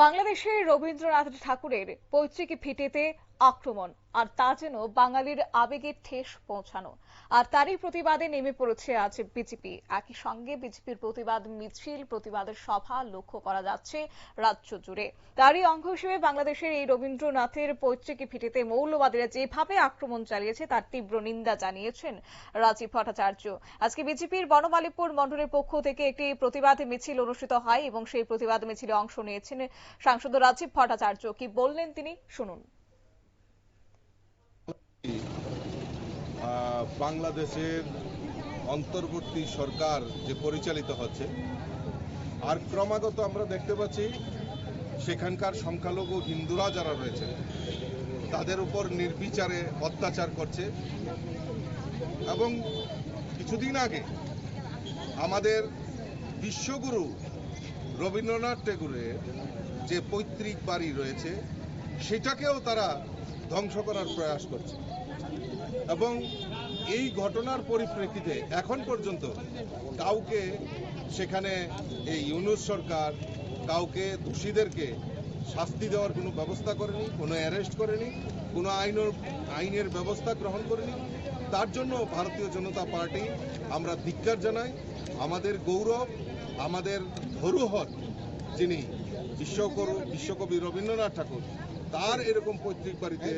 বাংলাদেশের রবীন্দ্রনাথ ঠাকুরের পৈতৃক ভিটেতে আক্রমণ, আর তা যেন বাঙালির আবেগে ঠেস পৌঁছানো। আর তারই প্রতিবাদে নেমে পড়েছে আজ বিজেপি। একই সঙ্গে বিজেপির প্রতিবাদ মিছিল, প্রতিবাদের সভা লক্ষ্য করা যাচ্ছে রাজ্য জুড়ে। তারই অঙ্গ হিসেবে বাংলাদেশের এই রবীন্দ্রনাথের পৈতৃক ভিটেতে মৌলবাদীরা যেভাবে আক্রমণ চালিয়েছে তার তীব্র নিন্দা জানিয়েছেন রাজীব ভট্টাচার্য। আজকে বিজেপির বনমালীপুর মণ্ডলের পক্ষ থেকে একটি প্রতিবাদ মিছিল অনুষ্ঠিত হয় এবং সেই প্রতিবাদ মিছিলে অংশ নিয়েছেন সাংসদ রাজীব ভট্টাচার্য। কি বললেন তিনি, শুনুন। বাংলাদেশের অন্তর্বর্তী সরকার যে পরিচালিত হচ্ছে, আর ক্রমাগত আমরা দেখতে পাচ্ছি সেখানকার সংখ্যালঘু হিন্দুরা যারা রয়েছে তাদের উপর নির্বিচারে অত্যাচার করছে। এবং কিছুদিন আগে আমাদের বিশ্বগুরু রবীন্দ্রনাথ ঠাকুরের যে পৈতৃক বাড়ি রয়েছে সেটাকেও তারা ধ্বংস করার প্রয়াস করছে। এবং এই ঘটনার পরিপ্রেক্ষিতে এখন পর্যন্ত কাউকে সেখানে এই ইউনূস সরকার কাউকে দোষীদেরকে শাস্তি দেওয়ার কোনো ব্যবস্থা করেনি, কোনো অ্যারেস্ট করেনি, কোনো আইনের ব্যবস্থা গ্রহণ করেনি। তার জন্য ভারতীয় জনতা পার্টি আমরা ধিক্কার জানাই। আমাদের গৌরব, আমাদের ধরোহর যিনি বিশ্বকবি রবীন্দ্রনাথ ঠাকুর, তার এরকম পৈতৃক বাড়িতে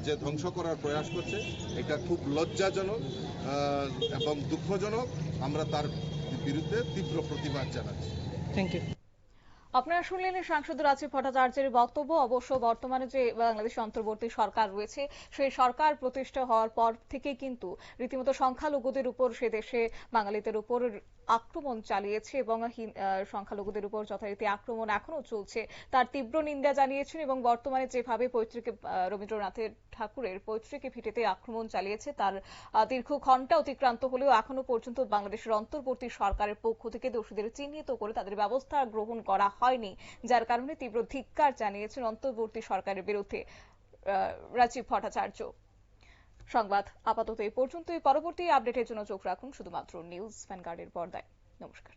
যে ধ্বংস করার প্রয়াস করছে, এটা খুব লজ্জাজনক এবং দুঃখজনক। আমরা তার বিরুদ্ধে তীব্র প্রতিবাদ জানাচ্ছি। Thank you. আপনারা শুনলেন সাংসদ রাজীব ভট্টাচার্যের বক্তব্য। অবশ্য বর্তমানে যে বাংলাদেশ অন্তর্বর্তী সরকার রয়েছে, সেই সরকার প্রতিষ্ঠা হওয়ার পর থেকে কিন্তু রীতিমতো সংখ্যালঘুদের উপর সে দেশে বাঙালিদের উপর আক্রমণ চালিয়েছে এবং সংখ্যালঘুদের উপর যথারীতি আক্রমণ এখনো চলছে। তার তীব্র নিন্দা জানিয়েছেন এবং বর্তমানে যেভাবে রবীন্দ্রনাথের ঠাকুরের পৈতৃক ভিটেতে আক্রমণ চালিয়েছে তার দীর্ঘ ঘণ্টা অতিক্রান্ত হলেও এখনো পর্যন্ত বাংলাদেশের অন্তর্বর্তী সরকারের পক্ষ থেকে দোষীদের চিহ্নিত করে তাদের ব্যবস্থা গ্রহণ করা হয়নি, যার কারণে তীব্র ধিক্কার জানিয়েছেন অন্তর্বর্তী সরকারের বিরুদ্ধে রাজীব ভট্টাচার্য। সংবাদ আপাতত এই পর্যন্তই। পরবর্তী আপডেটের জন্য চোখ রাখুন শুধুমাত্র নিউজ ভ্যানগার্ডের পর্দায়। নমস্কার।